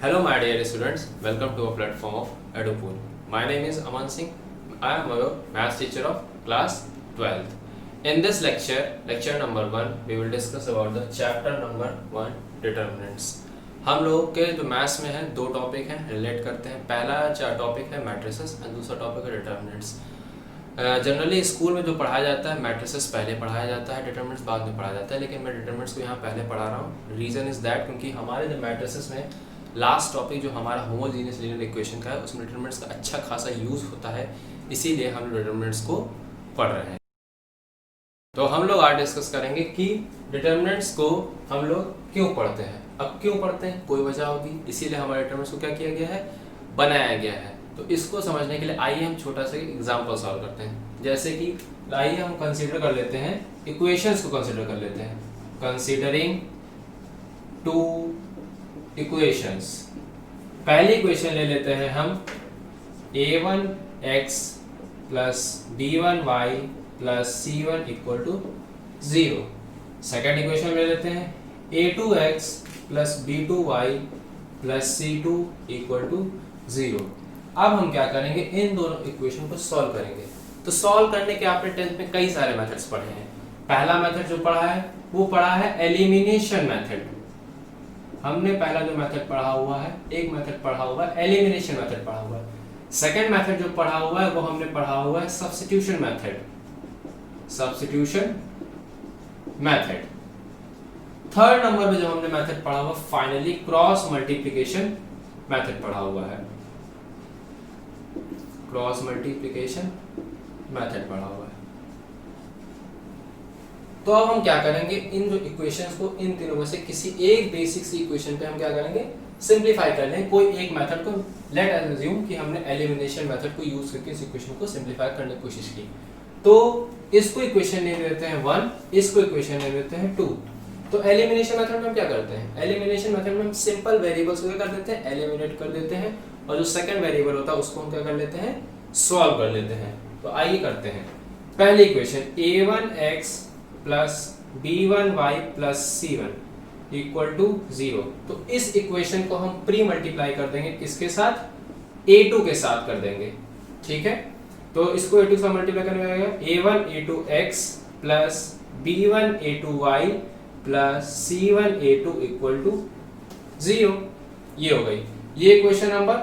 Hello my dear students, welcome to our platform of EduPool. My name is Aman Singh. I am a maths teacher of class 12th. In this lecture number 1, we will discuss about the chapter number 1 determinants. हम लोग के जो maths में है दो topic हैं, relate करते हैं. पहला टॉपिक है मैट्रिसेस एंड दूसरा टॉपिक है डिटर्मिनेंट्स. जनरली स्कूल में जो पढ़ाया जाता है मैट्रिसेस पहले पढ़ाया जाता है, डिटर्मिनेंट्स बाद में पढ़ाया जाता है, लेकिन मैं डिटर्मिनेंट्स को यहाँ पहले पढ़ा रहा हूँ. रीज़न इज़ दैट क्योंकि हमारे जो मैट्रिसेस में लास्ट टॉपिक जो हमारा होमोजेनियस लीनियर इक्वेशन का है उसमें डिटर्मिनेंट्स का अच्छा खासा यूज़ होता है, इसीलिए हम लोग डिटर्मिनेंट्स को पढ़ रहे हैं. तो हम लोग आज डिस्कस करेंगे कि डिटर्मिनेंट्स को हम लोग क्यों पढ़ते हैं. अब क्यों पढ़ते हैं, कोई वजह होगी, इसीलिए हमारे डिटर्मिनेंट्स को क्या किया गया है, बनाया गया है. तो इसको समझने के लिए आइए हम छोटा सा एग्जाम्पल सॉल्व करते हैं. जैसे कि आइए हम कंसीडर कर लेते हैं इक्वेशंस को कंसीडर कर लेते हैं. Considering two equations. पहली इक्वेशन ले लेते हैं हम a1x plus b1y plus c1 equal to 0. Second equation ले लेते हैं a2x plus b2y plus c2 equal to 0. अब हम क्या करेंगे, इन दोनों इक्वेशन को सॉल्व करेंगे. तो सॉल्व करने के आपने 10th में कई सारे मेथड्स पढ़े हैं. पहला मेथड जो पढ़ा है वो पढ़ा है एलिमिनेशन मेथड. हमने पहला जो मेथड पढ़ा हुआ है, एक मेथड पढ़ा हुआ है एलिमिनेशन मेथड पढ़ा हुआ है. सेकंड मेथड जो पढ़ा हुआ है वो हमने पढ़ा हुआ है substitution method. Substitution method. Third number पे जो हमने मेथड पढ़ा हुआ फाइनली क्रॉस मल्टीप्लिकेशन मेथड पढ़ा हुआ है. क्रॉस मल्टीप्लिकेशन मेथड पढ़ा हुआ है. तो अब हम क्या करेंगे, इन जो इक्वेशंस को इन तीनों में से किसी एक बेसिक सी इक्वेशन पे हम क्या करेंगे, सिंपलीफाई कर लेंगे. कोई एक मेथड को लेट अस अज्यूम कि हमने एलिमिनेशन मेथड को यूज करके इस इक्वेशन को सिंपलीफाई करने की कोशिश की. तो इसको इक्वेशन ले लेते हैं 1, इसको इक्वेशन ले लेते हैं 2. तो एलिमिनेशन मेथड में हम क्या करते हैं, एलिमिनेशन मेथड में हम सिंपल वेरिएबल्स को क्या कर देते हैं, एलिमिनेट कर देते हैं, और जो सेकंड वेरिएबल होता है उसको हम क्या कर लेते हैं, सॉल्व कर लेते हैं. तो आइए करते हैं. पहली equation a1x plus b1y plus c1 equal to 0. तो इस इक्वेशन को हम प्री मल्टीप्लाई कर देंगे, किसके साथ, a2 के साथ कर देंगे. ठीक है, तो इसको a2 से मल्टीप्लाई करने में आएगा a1 a2x plus b1 a2y plus c1 a2 equal to 0. ये हो गई. ये इक्वेशन नंबर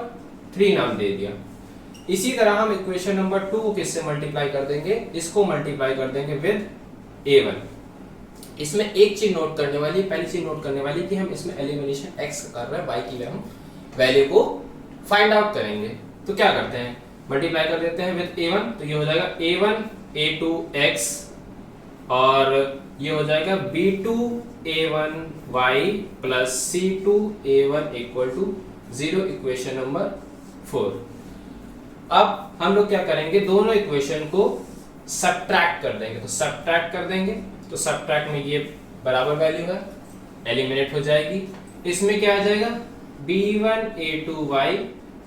3 नाम दे दिया. इसी तरह हम इक्वेशन नंबर 2 को किससे मल्टीप्लाई कर देंगे, इसको मल्टीप्लाई कर देंगे विद a1. इसमें एक चीज नोट करने वाली, पहली चीज नोट करने वाली कि हम इसमें एलिमिनेशन x कर रहे हैं, y की हम वैल्यू को फाइंड आउट करेंगे. तो क्या करते हैं, मल्टीप्लाई कर देते हैं विद a1. तो ये हो जाएगा a1 a2x और ये हो जाएगा b2 a1y plus c2 a1 equal to 0. Equation number 4. अब हम लोग क्या करेंगे, दोनों इक्वेशन को सब्ट्रैक्ट कर देंगे. तो सब्ट्रैक्ट कर देंगे, तो सब्ट्रैक्ट में ये बराबर वैल्यू है, एलिमिनेट हो जाएगी. इसमें क्या आ जाएगा, b1 a2y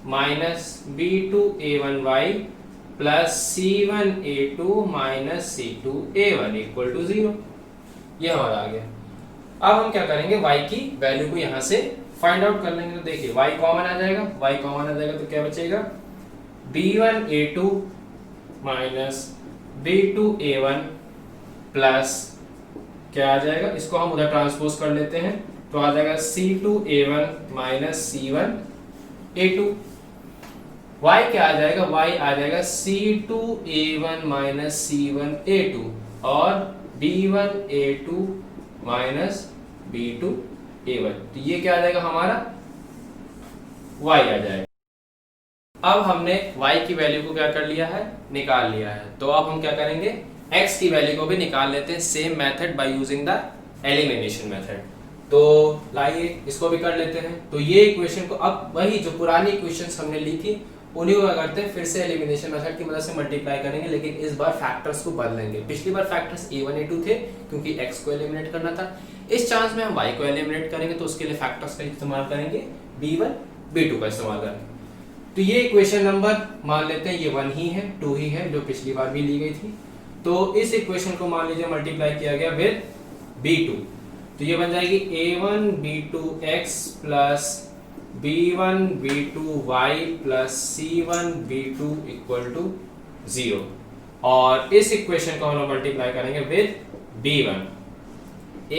minus b2 a1y plus c1 a2 minus c2 a1 equal to 0. ये हमारा आ गया. अब हम क्या करेंगे, y की वैल्यू को यहां से फाइंड आउट कर लेंगे. तो देखिए y कॉमन आ जाएगा, y कॉमन आ जाएगा तो क्या बचेगा, b1 a2 minus b2 a1 plus क्या आ जाएगा, इसको हम उधर ट्रांसपोज कर लेते हैं तो आ जाएगा c2 a1 minus c1 a2. y क्या आ जाएगा, y आ जाएगा c2 a1 minus c1 a2 और b1 a2 minus b2 a1. तो ये क्या आ जाएगा, हमारा y आ जाएगा. अब हमने y की वैल्यू को क्या कर लिया है, निकाल लिया है. तो अब हम क्या करेंगे, x की वैल्यू को भी निकाल लेते हैं, same method by using the elimination method. तो लाइए इसको भी कर लेते हैं. तो ये इक्वेशन को अब वही जो पुरानी इक्वेशंस हमने ली थी उन्हीं को क्या करते हैं, फिर से एलिमिनेशन मेथड की मदद से मल्टीप्लाई करेंगे, लेकिन इस बार फैक्टर्स को बदलेंगे. पिछली बार फैक्टर्स a1 a2 थे क्योंकि x को एलिमिनेट करना था. इस चांस में हम y को एलिमिनेट करेंगे तो उसके लिए फैक्टर्स का इस्तेमाल करेंगे, b1 b2 का इस्तेमाल करेंगे. तो ये इक्वेशन नंबर मान लेते हैं ये 1 ही है, 2 ही है जो पिछली बार भी ली गई थी. तो इस इक्वेशन को मान लीजिए मल्टीप्लाई किया गया विद b2. तो ये बन जाएगी a1 b2x plus b1 b2 y plus c1 b2 equal to 0 और इस इक्वेशन को हम लोग मल्टीप्लाई करेंगे with b1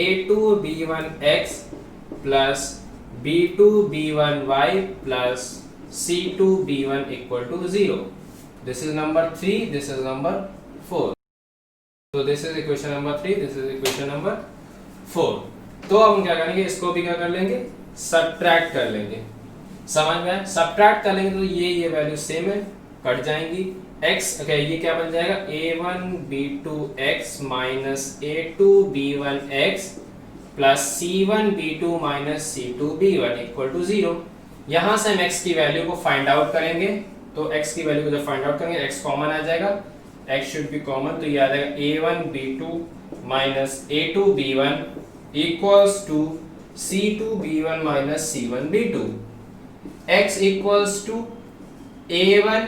a2 b1 x plus b2 b1 y plus c2 b1 equal to 0. This is number 3, this is number 4. So this is equation number 3, this is equation number 4. तो अब हम क्या करेंगे, इसको भी क्या कर लेंगे, सब्ट्रैक्ट कर लेंगे. समझ में? सब्ट्रैक्ट कर लेंगे तो ये वैल्यू सेम है, कट जाएंगी. x okay, ये क्या बन जाएगा, a1 b2 x minus a2 b1 x plus c1 b2 minus c2 b1 equal to 0. यहां से हम x की वैल्यू को फाइंड आउट करेंगे. तो x की वैल्यू को जब फाइंड आउट करेंगे x कॉमन आ जाएगा, x शुड बी कॉमन. तो ये आ जाएगा a1 b2 minus a2 b1 equals to c2 b1 minus c1 b2. x equals to a1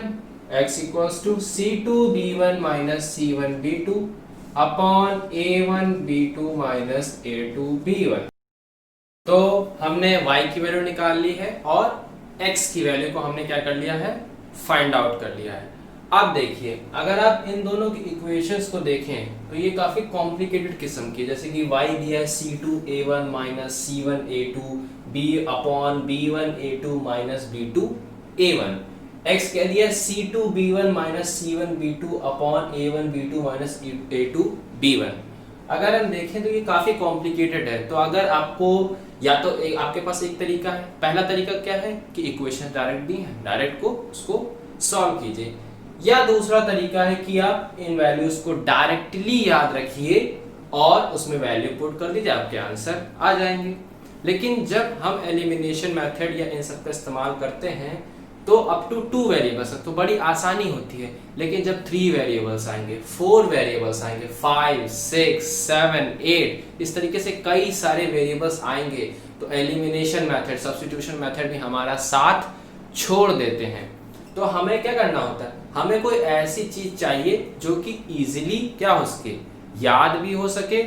x equals to c2 b1 minus c1 b2 upon a1 b2 minus a2 b1. तो हमने y की value निकाल ली है और x की value को हमने क्या कर लिया है, फाइंड आउट कर लिया है. अब देखिए, अगर आप इन दोनों की इक्वेशंस को देखें तो ये काफी कॉम्प्लिकेटेड किस्म की, जैसे कि y दिया है c2 a1 minus c1 a2 b upon b1 a2 minus b2 a1. x क्या दिया है, c2 b1 minus c1 b2 upon a1 b2 minus a2 b1. अगर हम देखें तो ये काफी कॉम्प्लिकेटेड है. तो अगर आपको या तो आपके पास एक तरीका है, पहला तरीका क्या है कि इक्वेशन डायरेक्ट दी है, डायरेक्ट को उसको सॉल्व कीजिए. या दूसरा तरीका है कि आप इन वैल्यूज को डायरेक्टली याद रखिए और उसमें वैल्यू पुट कर दीजिए, आपके आंसर आ जाएंगे. लेकिन जब हम एलिमिनेशन मेथड या इन सब का इस्तेमाल करते हैं तो अप टू 2 वेरिएबल्स तो बड़ी आसानी होती है. लेकिन जब 3 वेरिएबल्स आएंगे, 4 वेरिएबल्स आएंगे, 5, 6, 7, 8 इस तरीके से कई सारे वेरिएबल्स आएंगे तो एलिमिनेशन मेथड, सब्स्टिट्यूशन मेथड भी हमारा साथ छोड़ देते हैं. तो हमें क्या करना होता है, हमें कोई ऐसी चीज चाहिए जो कि इजीली क्या हो सके, याद भी हो सके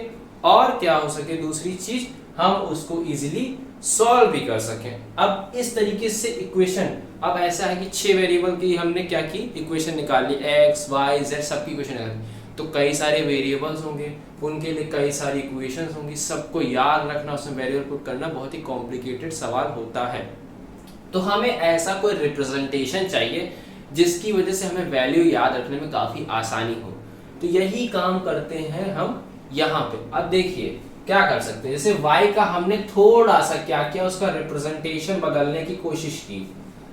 और क्या हो सके, दूसरी चीज हम उसको इजीली सॉल्व भी कर सकें. अब इस तरीके से इक्वेशन, अब ऐसा है कि 6 वेरिएबल की हमने क्या की, इक्वेशन निकाल ली, x y z सबकी इक्वेशन निकाल ली. तो कई सारे वेरिएबल्स होंगे, उनके लिए कई सारी इक्वेशंस होंगी, सबको याद रखना, उसमें वेरिएबल पुट करना बहुत ही कॉम्प्लिकेटेड सवाल होता है. तो हमें ऐसा कोई रिप्रेजेंटेशन चाहिए जिसकी वजह से हमें वैल्यू याद रखने में काफी आसानी हो. तो यही काम करते हैं हम यहाँ पे. अब देखिए क्या कर सकते हैं, जैसे y का हमने थोड़ा सा क्या किया, उसका रिप्रेजेंटेशन बदलने की कोशिश की.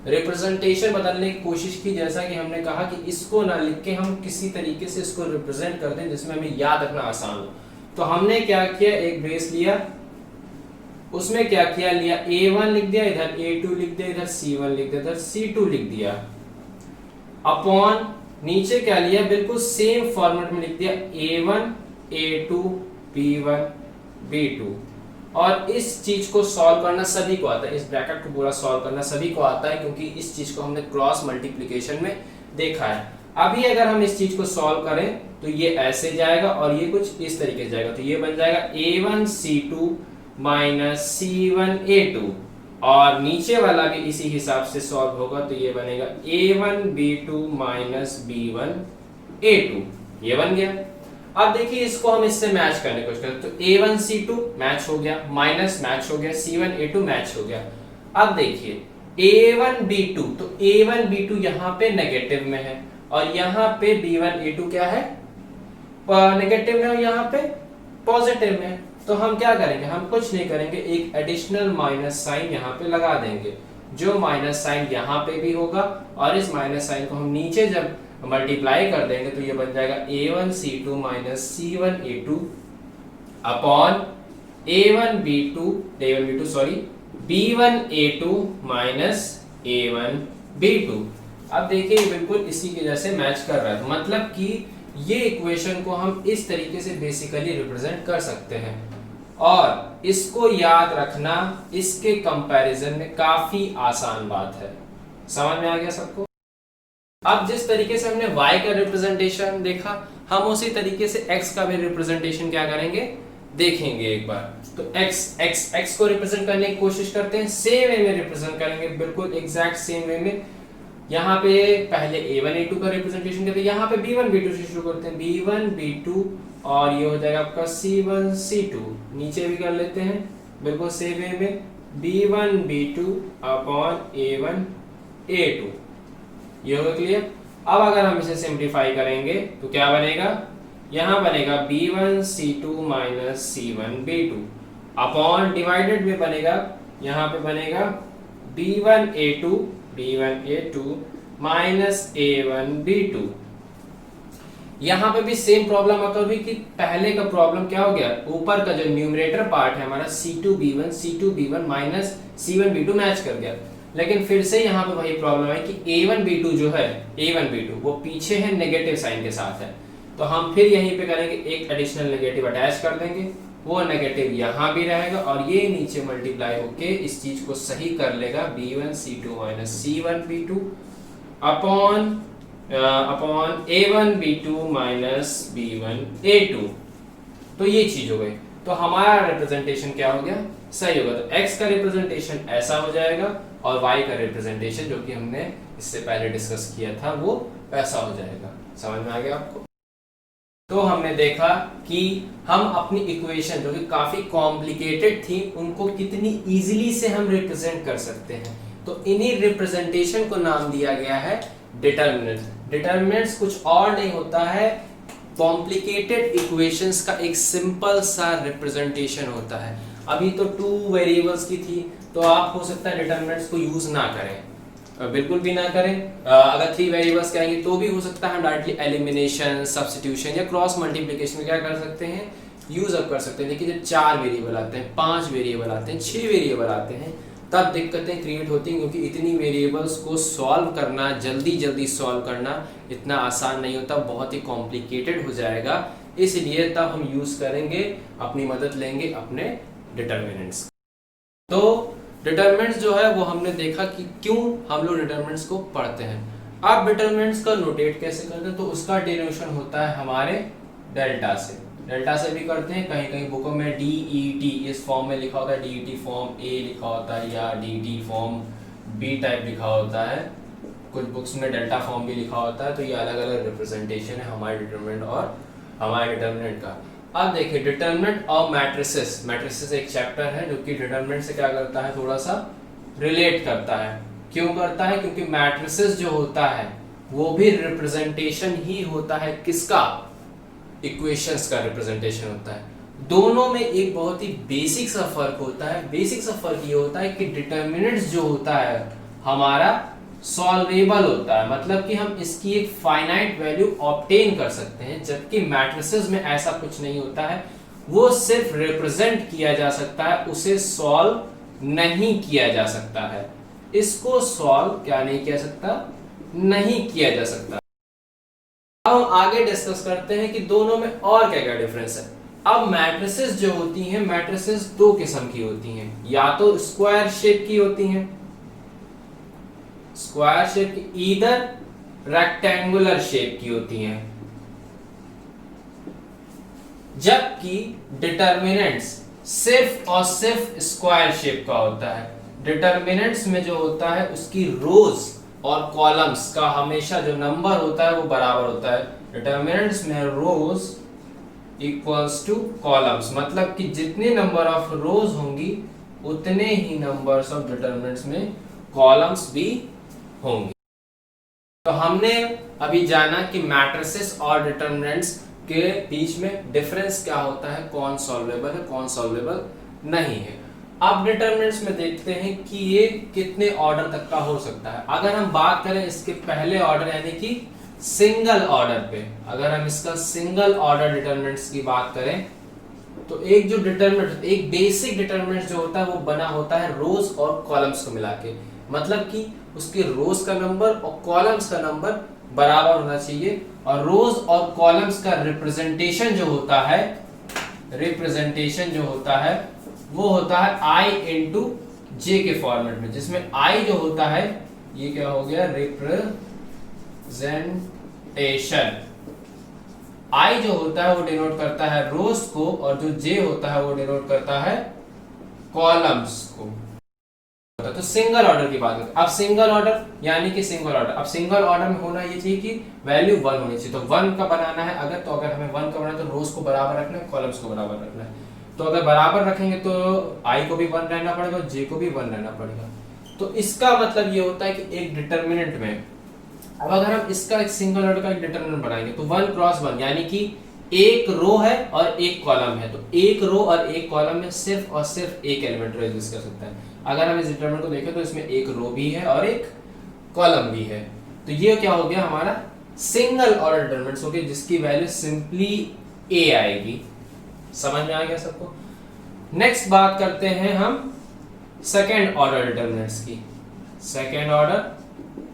रिप्रेजेंटेशन बदलने की कोशिश की, जैसा कि हमने कहा कि इसको ना लिख के हम किसी तरीके से इसको रिप्रेजेंट कर दें जिसमें हमें याद रखना आसान हो. तो हमने क्या किया, एक बेस लिया, उसमें क्या किया, लिया a1 लिख दिया, इधर a2 लिख दिया, इधर c1 लिख दिया, इधर c2 लिख दिया, अपॉन नीचे क्या लिया, बिल्कुल सेम फॉर्मेट में लिख दिया a1 a2 b1 b2. और इस चीज को सॉल्व करना सभी को आता है, इस ब्रैकेट को पूरा सॉल्व करना सभी को आता है क्योंकि इस चीज को हमने क्रॉस मल्टीप्लिकेशन में देखा है. अभी अगर हम इस चीज को सॉल्व करें तो ये ऐसे जाएगा और ये कुछ इस तरीके से जाएगा. तो ये बन जाएगा a1 c2 minus c1 a2 और नीचे वाला भी इसी हिसाब से सॉल्व होगा. तो ये बनेगा a1 b2 minus b1 a2. ये बन गया. अब देखिए इसको हम इससे मैच करने की कोशिश करते हैं. तो a1 c2 मैच हो गया, माइनस मैच हो गया, c1 a2 मैच हो गया. अब देखिए a1 b2, तो a1 b2 यहाँ पे नेगेटिव में है और यहाँ पे b1 a2 क्या है, नेगेटिव में और यहाँ पे पॉजिटिव में. तो हम क्या करेंगे, हम कुछ नहीं करेंगे, एक एडिशनल माइनस साइन यहाँ पे लगा देंगे. जो माइनस साइन यहाँ पे भी होगा और इस माइनस साइन को हम नीचे जब मल्टीप्लाई कर देंगे तो ये बन जाएगा a1 c2 minus c1 a2 upon a1 b2 sorry b1 a2 minus a1 b2. अब देखिए बिल्कुल इसी के जैसे मैच कर रहा है. मतलब कि ये इक्वेशन को हम इस तरीके से बेसिकली रिप्रेजेंट कर सकते हैं और इसको याद रखना इसके कंपैरिजन में काफी आसान बात है. समझ में आ गया सबको? अब जिस तरीके से हमने y का रिप्रेजेंटेशन देखा, हम उसी तरीके से x का भी रिप्रेजेंटेशन क्या करेंगे, देखेंगे एक बार। तो x को रिप्रेजेंट करने की कोशिश करते हैं, सेम वे में रिप्रेजेंट करेंगे, बिल्कुल एग्जैक्ट सेम वे में। यहाँ पे पहले a1 a2 का रिप्रेजेंटेशन करते हैं, यहाँ पे b1 b2 से शुरू करते हैं, b1 b2 और ये हो जाएगा आपका c1 c2। नीचे भी कर लेते हैं बिल्कुल सेम वे में, b1 b2 upon a1 a2। ये होगा क्लियर। अब अगर हम इसे सिंप्लीफाई करेंगे तो क्या बनेगा, यहाँ बनेगा b1 c2 minus c1 b2 upon divided में बनेगा, यहाँ पे बनेगा b1 a2 minus a1 b2। यहाँ पे भी सेम प्रॉब्लम अकर हुई कि पहले का प्रॉब्लम क्या हो गया, ऊपर का जो न्यूमरेटर पार्ट है हमारा c2b1 minus c1 b2 match कर गया। लेकिन फिर से यहाँ पे वही प्रॉब्लम है कि a1 b2 जो है, a1 b2 वो पीछे है, नेगेटिव साइन के साथ है। तो हम फिर यहीं पे करेंगे, एक एडिशनल नेगेटिव अटैच कर देंगे, वो नेगेटिव यहाँ भी रहेगा और ये नीचे मल्टीप्लाई होके इस चीज को सही कर लेगा, b1 c2 minus c1 b2 upon a1 b2 minus b1 a2। तो ये चीज हो गई। तो हमारा रिप्रेजेंटेशन क्या हो गया, सही होगा। तो x का रिप्रेजेंटेशन ऐसा हो जाएगा और y का रिप्रेजेंटेशन जो कि हमने इससे पहले डिस्कस किया था वो ऐसा हो जाएगा। समझ में आ गया आपको। तो हमने देखा कि हम अपनी इक्वेशन जो कि काफी कॉम्प्लिकेटेड थी उनको कितनी इजीली से हम रिप्रेजेंट कर सकते हैं। तो इन्हीं रिप्रेजेंटेशन को नाम दिया गया है डिटर्मिनेंट्स। डिटर्मिनेंट्स कुछ और नहीं होता है, कॉम्प्लिकेटेड इक्वेशंस का एक सिंपल सा रिप्रेजेंटेशन होता है। अभी तो 2 वेरिएबल्स की थी तो आप हो सकता है डिटर्मिनेंट्स को यूज ना करें, बिल्कुल भी ना करें। अगर 3 वेरिएबल्स कहेंगे तो भी हो सकता है हम डायरेक्टली एलिमिनेशन, सब्स्टिट्यूशन या क्रॉस मल्टीप्लिकेशन में क्या कर सकते हैं, यूज अप कर सकते हैं। लेकिन जब 4 वेरिएबल आते हैं, 5 वेरिएबल आते हैं, 6 वेरिएबल आते हैं, तब दिक्कतें क्रिएट होती हैं, क्योंकि इतनी वेरिएबल्स को सॉल्व करना, जल्दी सॉल्व करना इतना आसान नहीं होता, बहुत ही कॉम्प्लिकेटेड हो जाएगा। इसलिए तब हम यूज करेंगे, अपनी मदद लेंगे अपने डिटर्मिनेंट्स। तो डिटर्मिनेंट्स जो है वो हमने देखा कि क्यों हम लोग डिटर्मिनेंट्स को पढ़ते हैं। अब डिटर्मिनेंट्स का नोटेट कैसे करते हैं, तो उसका डेरिवेशन होता है हमारे डेल्टा से। डेल्टा से भी करते हैं, कहीं कहीं बुकों में DET इस फॉर्म में लिखा होता है, DET फॉर्म A लिखा होता है या DET फॉर्म B टाइप लिखा होता है, कुछ बुक्स में डेल्टा फॉर्म भी लिखा होता है। तो ये अलग अलग रिप्रेजेंटेशन है हमारे डिटर्मिनेंट और हमारे डिटर्मिनेंट का। अब देखिए डिटर्मिनेंट ऑफ मैट्रिसेस। मैट्रिसेस एक चैप्टर है जो कि डिटर्मिनेंट से क्या करता है, थोड़ा सा रिलेट करता है। क्यों करता है, क्योंकि मैट्रिसेस जो होता है वो भी रिप्रेजेंटेशन ही होता है, किसका, इक्वेशंस का रिप्रेजेंटेशन होता है। दोनों में एक बहुत ही बेसिक सा फर्क होता है। बेसिक सा फर्क ये होता है कि डिटर्मिनेंट्स जो होता है हमारा सॉल्वेबल होता है, मतलब कि हम इसकी एक फाइनाइट वैल्यू ऑब्टेन कर सकते हैं, जबकि मैट्रिसेस में ऐसा कुछ नहीं होता है। वो सिर्फ रिप्रेजेंट किया जा सकता है, उसे सॉल्व नहीं किया जा सकता है। इसको सॉल्व क्या नहीं किया सकता, नहीं किया जा सकता। अब हम आगे डिस्कस करते हैं कि दोनों में और क्या क्या डिफरेंस है। अब मैट्रिसेस जो होती हैं, मैट्रिसेस 2 किस्म की होती हैं, या तो स्क्वायर शेप की होती हैं, स्क्वायर शेप की, इधर रेक्टेंगुलर शेप की होती हैं, जबकि डिटर्मिनेंट्स सिर्फ और सिर्फ स्क्वायर शेप का होता है। डिटर्मिनेंट्स में जो होता है उसकी रोज और कॉलम्स का हमेशा जो नंबर होता है वो बराबर होता है। डिटर्मिनेंट्स में रोज इक्वल्स टू कॉलम्स, मतलब कि जितने नंबर ऑफ रोज होंगी उतने ही नंबर्स ऑफ डिटर्मिनेंट्स में कॉलम्स भी होंगे। तो हमने अभी जाना कि मैट्रिसेस और डिटर्मिनेंट्स के बीच में डिफरेंस क्या होता है, कौन सॉल्वेबल है, कौन सॉल्वेबल नहीं है। अब डिटर्मिनेंट्स में देखते हैं कि ये कितने ऑर्डर तक का हो सकता है। अगर हम बात करें इसके पहले ऑर्डर यानी कि सिंगल ऑर्डर पे, अगर हम इसका सिंगल ऑर्डर डिटर्मिनेंट्स की बात करें तो एक जो डिटर्मिनेंट, एक बेसिक डिटर्मिनेंट जो होता है वो बना होता है रोज और कॉलम्स को मिला के, मतलब कि उसके रोज का नंबर और कॉलम्स का नंबर बराबर होना चाहिए। और रोज और कॉलम्स का रिप्रेजेंटेशन जो होता है, रिप्रेजेंटेशन जो होता है वो होता है I इंटू जे के फॉर्मेट में, जिसमें I जो होता है ये क्या हो गया, रिप्रेजेंटेशन। आई जो होता है वो डिनोट करता है रोज को, और जो जे होता है वो डिनोट करता है कॉलम्स को। तो सिंगल ऑर्डर की बात करते हैं। अब सिंगल ऑर्डर यानी कि सिंगल ऑर्डर, अब सिंगल ऑर्डर में होना ये चाहिए कि वैल्यू 1 होनी चाहिए। तो 1 का बनाना है अगर, तो अगर हमें 1 का बनाना है तो रोज को बराबर रखना है, कॉलम्स को बराबर रखना है। तो अगर बराबर रखेंगे तो आई को भी 1 रहना पड़ेगा और जे को भी 1 रहना पड़ेगा। तो इसका मतलब ये होता है कि एक डिटरमिनेंट में, अब अगर हम इसका एक सिंगल ऑर्डर का एक डिटरमिनेंट बनाएंगे तो 1 क्रॉस 1 यानी कि एक रो है और एक कॉलम है, तो एक रो और एक कॉलम में सिर्फ और सिर्फ एक एलिमेंट एग्जिस्ट कर सकता है। अगर हम इस डिटरमिनेंट को देखें तो इसमें एक रो भी है और एक कॉलम भी है। तो ये क्या हो गया हमारा सिंगल ऑर्डर डिटरमिनेंट्स हो गए, जिसकी वैल्यू सिंपली ए आएगी। समझ में आ गया सबको? नेक्स्ट बात करते हैं हम सेकेंड ऑर्डर डिटरमिनेंट्स की। सेकेंड ऑर्डर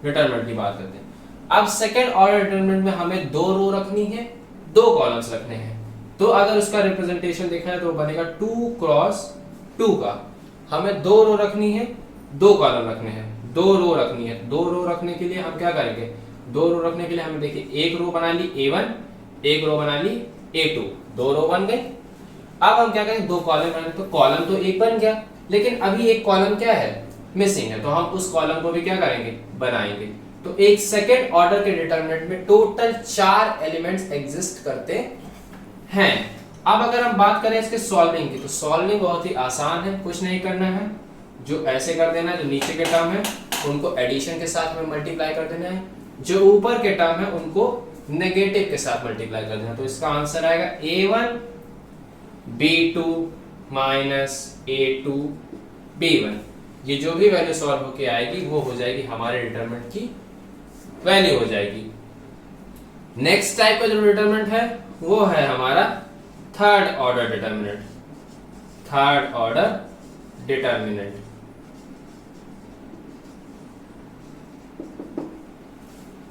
डिटरमिनेंट की बात करते हैं। अब सेकेंड ऑर्डर डिटरमिनेंट में हमें दो रो रखनी है, दो कॉलम्स रखने हैं। तो अगर उसका रिप्रेजेंटेशन देखा है तो बनेगा 2 क्रॉस 2 का। हमें दो रो रखनी है, दो कॉलम रखने हैं, दो रो रखनी है। दो रो रखने के लिए हम क्या करेंगे, दो रो रखने के लिए हमें देखिए एक रो बना ली A1, एक रो बना ली A2, दो रो बन गई। अब हम क्या करेंगे, दो कॉलम बनाएंगे। तो कॉलम तो एक बन गया, लेकिन अभी एक कॉलम क्या है, मिसिंग है। तो हम उस कॉलम को भी क्या करेंगे, बनाएंगे। तो एक सेकेंड ऑर्डर के डिटरमिनेंट में टोटल 4 एलिमेंट्स एग्जिस्ट करते हैं। अब अगर हम बात करें इसके सॉल्विंग की, तो सॉल्विंग बहुत ही आसान है, कुछ नहीं करना है। जो ऐसे कर देना है, जो नीचे के टर्म है उनको एडिशन के साथ में मल्टीप्लाई कर देना है, जो ऊपर के टर्म है उनको नेगेटिव के साथ मल्टीप्लाई कर देना। तो इसका आंसर आएगा A1 B2 minus A2 B1। ये जो भी वैल्यू सॉल्व होके आएगी वो हो जाएगी हमारे डिटरमिनेंट की वैल्यू हो जाएगी। नेक्स्ट टाइप का जो डिटरमिनेंट है वो है हमारा third order determinant. Third order determinant,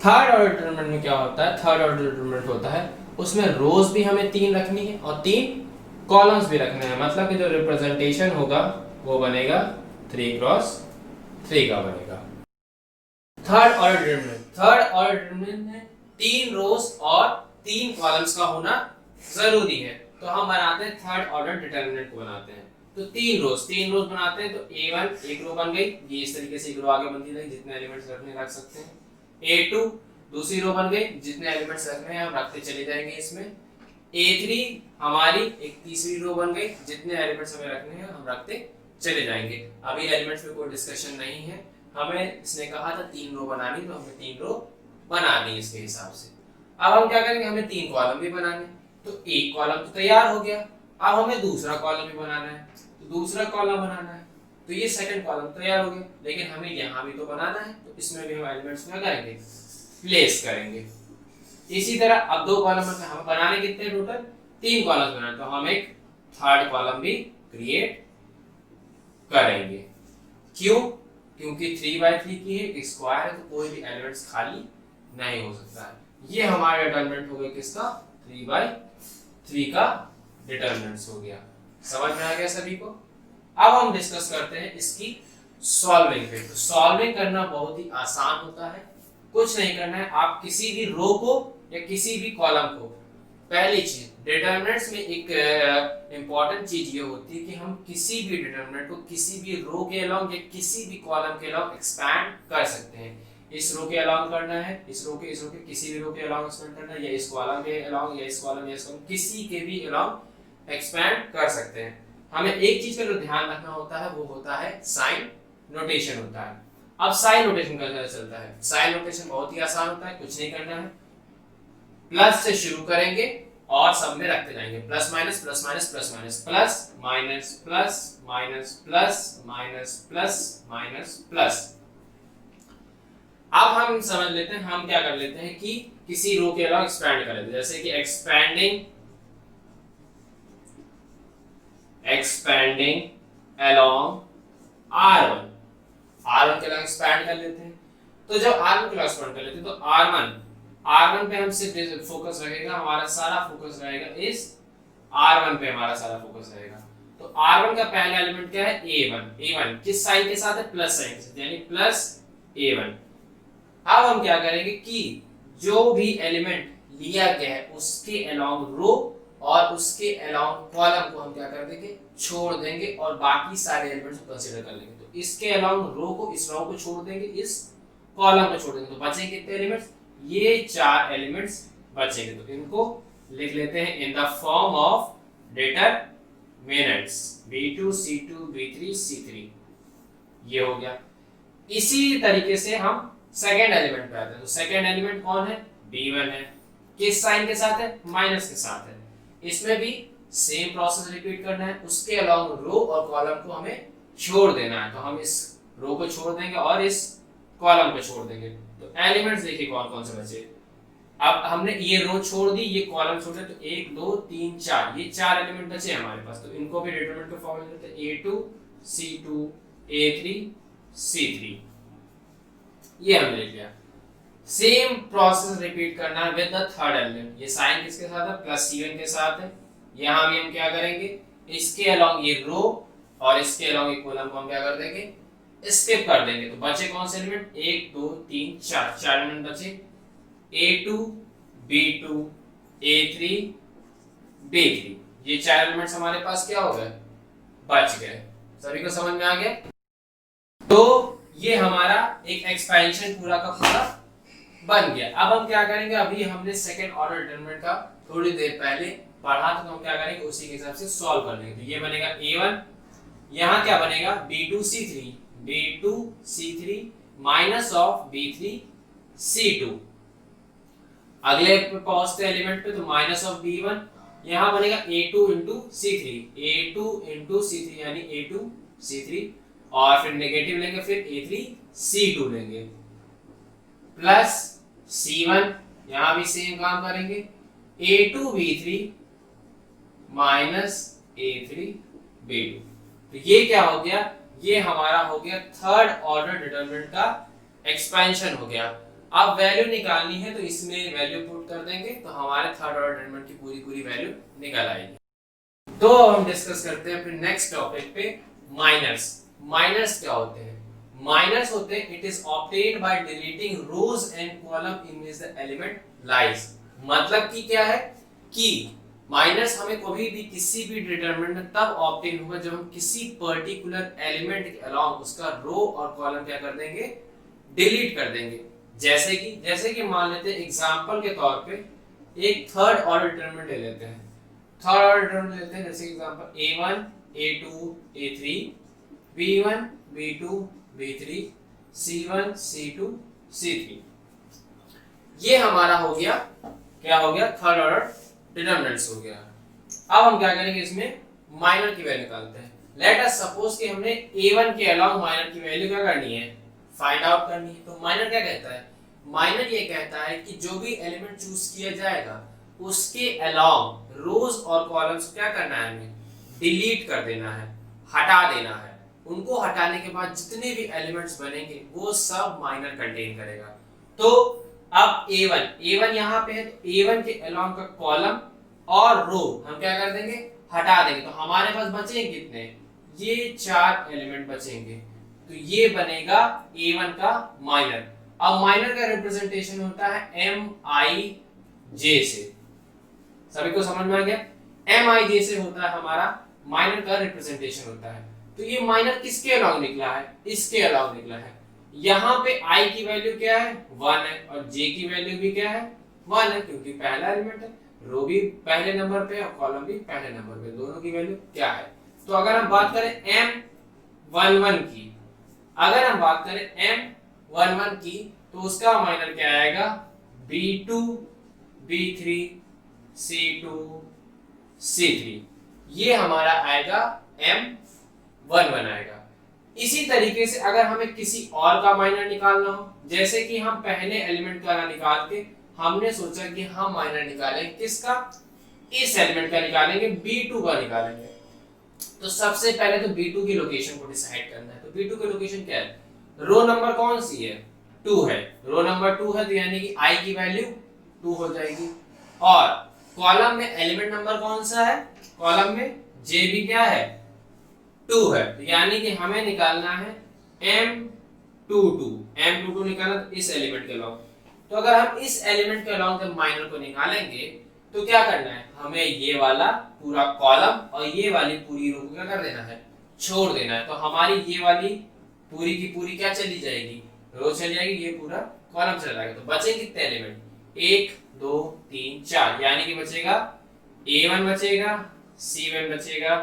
third order determinant में क्या होता है, थर्ड ऑर्डर डिटरमिनेंट होता है उसमें रोज भी हमें 3 रखनी है और 3 कॉलम्स भी रखने हैं। मतलब कि जो रिप्रेजेंटेशन होगा वो बनेगा 3 क्रॉस 3 का बनेगा। Third order determinant, third order determinant में 3 रोज और 3 कॉलम्स का होना जरूरी है। तो हम बनाते हैं थर्ड ऑर्डर डिटरमिनेंट को बनाते हैं। तो 3 रोज बनाते हैं। तो A1 एक रो बन गई, ये इस तरीके से एक रो आगे बनती रहेगी, जितने एलिमेंट्स रखने रख सकते हैं। A2 दूसरी रो बन गई, जितने एलिमेंट्स रखने हैं हम रखते चले जाएंगे इसमें। A3 हमारी एक तीसरी रो बन गई, जितने एलिमेंट्स हमें रखने हैं हम रखते चले जाएंगे। अभी एलिमेंट्स पे कोई डिस्कशन नहीं है, हमें इसने कहा था 3 रो बनानी, तो हमें 3 रो बनानी इसके हिसाब से। अब हम क्या करेंगे, हमें 3 कॉलम भी बनाने। तो एक कॉलम तो तैयार हो गया, अब हमें दूसरा कॉलम भी बनाना है। तो दूसरा कॉलम बनाना है, तो ये सेकंड कॉलम तैयार हो गया, लेकिन हमें यहाँ भी तो बनाना है। तो इसमें भी हम एलिमेंट्स क्या करेंगे, प्लेस करेंगे। इसी तरह अब 2 कॉलम में हमें बनाने कितने, टोटल 3 कॉलम बनाने। तो हम एक थर्ड कॉलम भी क्रिएट करेंगे। क्यों, क्योंकि 3/3 की है, एक स्क्वायर है, तो कोई भी एलिमेंट्स खाली नहीं हो सकता है। ये हमारा डिटरमिनेंट हो गया किसका, 3/3 का डिटरमिनेंट हो गया। समझ में आ गया सभी को? अब हम डिस्कस करते हैं इसकी सॉल्विंग पे। तो सॉल्विंग करना बहुत ही आसान होता है, कुछ नहीं करना है। आप किसी भी रो को या किसी भी कॉलम को, पहली चीज डिटरमिनेंट्स में एक इंपॉर्टेंट चीज ये होती है कि हम किसी भी डिटरमिनेंट को किसी भी रो के अलोंग या किसी भी कॉलम के अलोंग एक्सपैंड कर सकते हैं। इस रो के अलोंग करना है, इस रो के किसी भी रो के अलोंग एक्सपैंड करना है, या इस कॉलम के अलोंग या इस कॉलम या इस कॉलम, किसी के भी अलोंग एक्सपैंड कर सकते हैं। हमें एक चीज का जो ध्यान रखना होता है वो होता है साइन नोटेशन होता है। अब साइन नोटेशन कैसे चलता है, साइन नोटेशन बहुत ही आसान होता है, कुछ नहीं करना है। प्लस से शुरू करेंगे और सब में रखते जाएंगे, plus minus plus minus plus minus plus minus plus minus plus minus plus minus plus. अब हम समझ लेते हैं, हम क्या कर लेते हैं कि किसी रो के अलावा एक्सपैंड कर लेते हैं। जैसे कि एक्सपैंडिंग अलोंग R1 के अलावा एक्सपैंड कर लेते हैं। तो जब R1 के अलावा एक्सपैंड कर लेते हैं तो R1 पे हम सिर्फ फोकस रहेगा, हमारा सारा फोकस रहेगा इस R1 पे, हमारा सारा फोकस रहेगा। तो R1 का पहला एलिमेंट क्या है, A1 किस साइन के साथ है, प्लस साइन के साथ, यानी प्लस A1। अब हम क्या करेंगे कि जो भी एलिमेंट लिया गया है उसके अलोंग रो और उसके अलोंग कॉलम को हम क्या कर देंगे, छोड़ देंगे और बाकी सारे एलिमेंट्स को कंसीडर कर लेंगे। तो इसके अलोंग रो को, इस रो को छोड़ देंगे, इस कॉलम को छोड़ देंगे, तो बचेंगे कितने एलिमेंट्स, ये 4 एलिमेंट्स बचेंगे। तो इनको लिख लेते हैं in the form of determinants b2 c2 b3 c3, ये हो गया। इसी तरीके से हम सेकेंड एलिमेंट पे आते हैं। तो सेकेंड एलिमेंट कौन है, b1 है, किस साइन के साथ है, माइनस के साथ है। इसमें भी सेम प्रोसेस रिपीट करना है, उसके अलोंग रो और कॉलम को हमें छोड़ देना है। तो हम इस रो को छोड़ देंगे और इस कॉलम को छोड़ देंगे। तो एलिमेंट्स देखिए कौन कौन से बचे। अब हमने ये रो छोड़ दी, ये कॉलम छोड़ दिया, तो 1 2 3 4, ये 4 एलिमेंट बचे हमारे पास। तो इनको भी डिटरमिनेंट के फॉर्म में लिखते हैं a2 c2 a3 c3, ये हमने लिख लिया। सेम प्रोसेस रिपीट करना है विद द थर्ड एलिमेंट। ये साइन किसके साथ है, प्लस c1 के साथ है। यहां भी हम क्या करेंगे, इसके अलोंग ये रो और इसके अलोंग ये कॉलम को हम क्या कर देंगे, स्किप कर देंगे। तो बचे कौन से एलिमेंट, 1 2 3 4, 4 एलिमेंट बचे, a2 b2 a3 b3, ये 4 एलिमेंट्स हमारे पास क्या हो गए, बच गए। सभी को समझ में आ गया। तो ये हमारा एक एक्सपेंशन पूरा का पूरा बन गया। अब हम क्या करेंगे, अभी हमने सेकंड ऑर्डर डिटरमिनेंट का थोड़ी देर पहले पढ़ा, तो हम क्या करेंगे उसी के हिसाब से सॉल्व कर लेंगे। तो ये बनेगा a1, यहाँ क्या बनेगा b2 c3 minus of b3 c2। अगले पहुंचते एलिमेंट पे, तो माइनस ऑफ b1, यहाँ बनेगा a2 into c3 यानी a2 c3, और फिर नेगेटिव लेंगे, फिर a3 c2 लेंगे, प्लस c1, यहाँ भी सेम काम करेंगे, a2 b3 minus a3 b2। तो ये क्या हो गया, ये हमारा हो गया थर्ड ऑर्डर डिटरमिनेंट का एक्सपेंशन हो गया। अब वैल्यू निकालनी है, तो इसमें वैल्यू पुट कर देंगे, तो हमारे थर्ड ऑर्डर डिटरमिनेंट की पूरी वैल्यू निकल आएगी। तो हम डिस्कस करते हैं फिर नेक्स्ट टॉपिक पे, माइनर्स। माइनर्स क्या होते हैं, माइनर्स होते हैं it is obtained by deleting rows and column in which the element lies. मतलब कि क्या है कि माइनस हमें कभी भी किसी भी डिटरमिनेंट तब ऑब्टेन होगा जब हम किसी पर्टिकुलर एलिमेंट के अलोंग उसका रो और कॉलम क्या कर देंगे, डिलीट कर देंगे। जैसे कि मान लेते हैं एग्जांपल के तौर पे एक थर्ड ऑर्डर डिटरमिनेंट ले लेते हैं। थर्ड ऑर्डर डिटरमिनेंट लेते हैं, जैसे example a1 a2 a3 b1 b2 b3 c1 c2 c3, ये हमारा हो गया, क्या हो गया, थर्ड ऑर्डर डिटरमिनेंट्स हो गया। अब हम क्या करेंगे, इसमें माइनर की वैल्यू निकालते हैं। लेट अस सपोज कि हमने a1 के अलोंग माइनर की वैल्यू क्या करनी है, फाइंड आउट करनी है। तो माइनर क्या कहता है, माइनर ये कहता है कि जो भी एलिमेंट चूज किया जाएगा उसके अलोंग रोज और कॉलम्स क्या करना है, हमें डिलीट कर देना है, हटा देना है। उनको हटाने के बाद जितने भी एलिमेंट्स बनेंगे वो सब माइनर कंटेन करेगा। तो अब a1 यहाँ पे है, तो a1 के अलोंग का कॉलम और रो हम क्या कर देंगे, हटा देंगे। तो हमारे पास बचेंगे कितने, ये 4 एलिमेंट बचेंगे। तो ये बनेगा a1 का माइनर। अब माइनर का रिप्रेजेंटेशन होता है mij से। सभी को समझ में आ गया, mij से होता है हमारा माइनर का रिप्रेजेंटेशन होता है। तो ये माइनर किसके अलोंग निकला है, इसके अलोंग निकला है। यहाँ पे i की वैल्यू क्या है, 1 है, और j की वैल्यू भी क्या है, 1 है, क्योंकि पहला एलिमेंट है। रो भी पहले नंबर पे और कॉलम भी पहले नंबर पे, दोनों की वैल्यू क्या है। तो अगर हम बात करें m11 की, अगर हम बात करें m11 की, तो उसका माइनर क्या आएगा, b2 b3 c2 c3, ये हमारा आएगा m11 आएगा। इसी तरीके से अगर हमें किसी और का माइनर निकालना हो, जैसे कि हम पहले एलिमेंट का निकाल के हमने सोचा कि हम माइनर निकालें किसका, इस एलिमेंट का निकालेंगे, b2 का निकालेंगे। तो सबसे पहले तो b2 की लोकेशन को डिसाइड करना है। तो b2 की लोकेशन क्या है, रो नंबर कौन सी है, 2 है, रो नंबर 2 है, तो यानी कि i की वैल्यू 2 हो जाएगी। और कॉलम में एलिमेंट नंबर कौन सा है, कॉलम में j भी क्या है, 2 है, तो यानी कि हमें निकालना है m22 निकालना, तो इस एलिमेंट के अलावा तो अगर हम इस एलिमेंट के अलॉन्ग जब माइनर को निकालेंगे तो क्या करना है, हमें ये वाला पूरा कॉलम और ये वाली पूरी रो को क्या कर देना है, छोड़ देना है। तो हमारी ये वाली पूरी की पूरी क्या चली जाएगी, रो चली जाएगी, ये पूरा कॉलम चला जाएगा। तो बचेंगे कितने एलिमेंट, 1 2 3 4, यानी कि बचेगा A1 बचेगा, C1 बचेगा,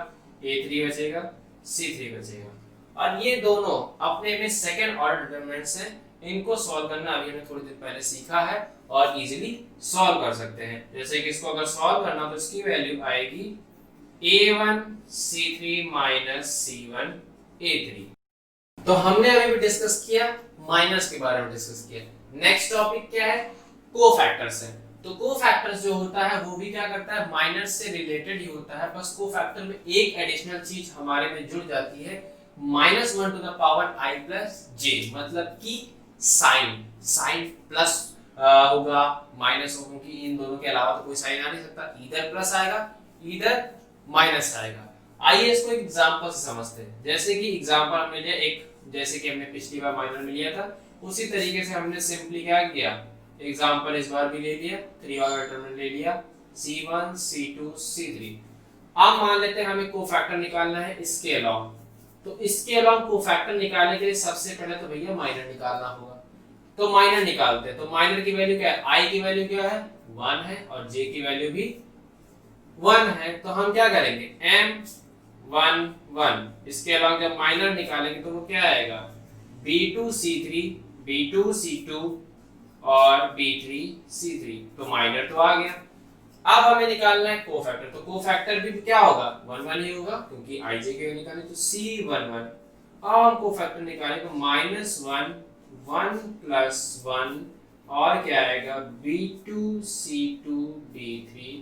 A3 बचेगा, C3 बचेगा। और ये दोनों अपने में सेकंड ऑर्डर डिटरमिनेंट्स हैं, इनको सॉल्व करना अभी हमने थोड़ी देर पहले सीखा है और इजीली सॉल्व कर सकते हैं। जैसे कि इसको अगर सॉल्व करना तो इसकी वैल्यू आएगी A1 C3 C1 A3। तो हमने अभी भी डिस्कस किया माइनस के बारे में डिस्कस किया। नेक्स्ट टॉपिक क्या है, कोफैक्टर्स है। तो कोफैक्टर्स जो होता है वो भी क्या करता है, माइनस से रिलेटेड ही होता है, बस कोफैक्टर में एक एडिशनल चीज हमारे में जुड़ जाती है, -1 to the power i plus j, मतलब कि साइन प्लस होगा, माइनस होगा, क्योंकि इन दोनों के अलावा तो कोई साइन आ नहीं सकता, इधर प्लस आएगा इधर माइनस आएगा। आइए इसको एक एग्जांपल से समझते हैं। जैसे कि एग्जांपल हमने लिया एक, जैसे कि हमने पिछली बार माइनर में लिया था उसी तरीके से हमने सिंपली क्या किया, एग्जांपल इस बार भी ले लिया, 3 वाला डिटरमिनेंट ले लिया, C1 C2 C3। अब मान लेते हैं हमें कोफैक्टर निकालना है इसके अलावा, तो इसके अलावा कोफैक्टर निकालने के लिए सबसे पहले तो भैया माइनर निकालना होगा। तो माइनर निकालते हैं। तो माइनर की वैल्यू क्या है, i की वैल्यू क्या है 1 है और j की वैल्यू भी 1 है। तो हम क्या करेंगे, m1 1, इसके अलावा जब माइनर निकालेंगे तो वो क्या आएगा, b2 c3 b2 c2 और b3 c3। तो माइनर तो आ गया। अब हमें निकालना है कोफैक्टर। तो कोफैक्टर भी क्या होगा, 1 1 ही होगा, क्योंकि ij की वैल्यू निकालें तो c11। अब हम कोफैक्टर निकालें तो -1 1 + 1 और क्या आएगा, b2 c2 b3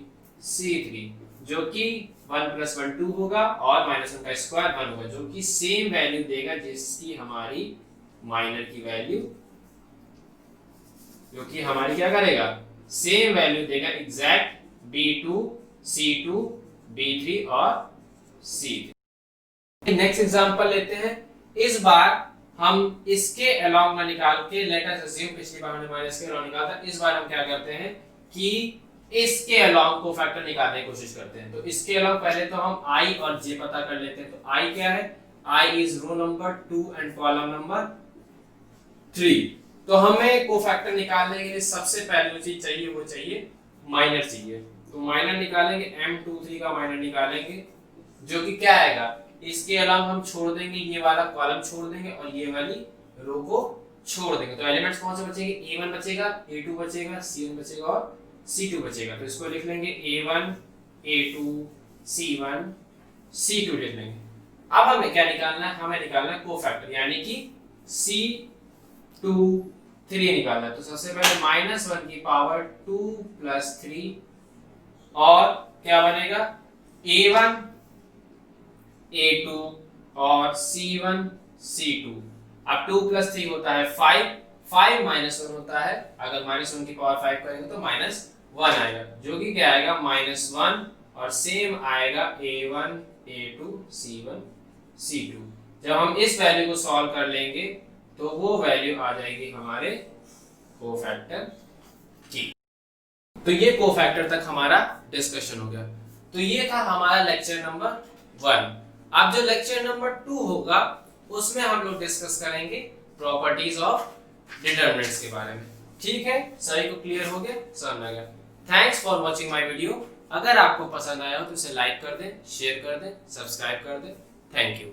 c3, जो कि 1 + 1 2 होगा और -1 का स्क्वायर 1 होगा, जो कि सेम वैल्यू देगा जिसकी हमारी माइनर की वैल्यू, जो कि हमारी क्या करेगा, सेम वैल्यू देगा एग्जैक्ट b2 c2 b3 और c3। नेक्स्ट एग्जांपल लेते हैं। इस बार हम इसके अलोंग में निकाल के, लेट अस अज्यूम पिछली बार हमने माइनस के अलोंग निकाला था, इस बार हम क्या करते हैं कि इसके अलोंग को फैक्टर निकालने की कोशिश करते हैं। तो इसके अलोंग पहले तो हम i और j पता कर लेते हैं। तो i क्या है, i is row number 2 and column number 3। तो हमें कोफैक्टर निकालने के लिए सबसे पहले जो चीज चाहिए वो चाहिए माइनर चाहिए। तो माइनर निकालेंगे, m23 का माइनर निकालेंगे, जो कि क्या आएगा, इसके अलावा हम छोड़ देंगे, ये वाला कॉलम छोड़ देंगे और ये वाली रो को छोड़ देंगे। तो एलिमेंट्स कौन से बचेंगे, a1 बचेगा, a2 बचेगा, c1 बचेगा और c2 बचेगा। तो इसको लिख लेंगे a1 a2 c1 c2 लिख लेंगे। अब हमें क्या निकालना है, हमें निकालना है कोफैक्टर, यानी कि c2 3 निकालना है। तो सबसे पहले -1 की पावर 2 + 3 और क्या बनेगा, a1 a2 और c1 c2। अब 2 + 3 होता है 5, 5 -1 होता है, अगर -1 की पावर 5 करेंगे तो -1 आएगा, जो कि क्या आएगा -1 और सेम आएगा a1 a2 c1 c2। जब हम इस वैल्यू को सॉल्व कर लेंगे तो वो वैल्यू आ जाएगी हमारे कोफैक्टर की। तो ये कोफैक्टर तक हमारा डिस्कशन हो गया। तो ये था हमारा लेक्चर नंबर 1। अब जो लेक्चर नंबर 2 होगा उसमें हम लोग डिस्कस करेंगे प्रॉपर्टीज ऑफ डिटरमिनेंट्स के बारे में। ठीक है, सभी को क्लियर हो गया, समझ आ गया। Thanks for watching my video. अगर आपको पसंद आया हो तो इसे लाइक कर दें, शेयर कर दें, सब्सक्राइब कर दें। Thank you.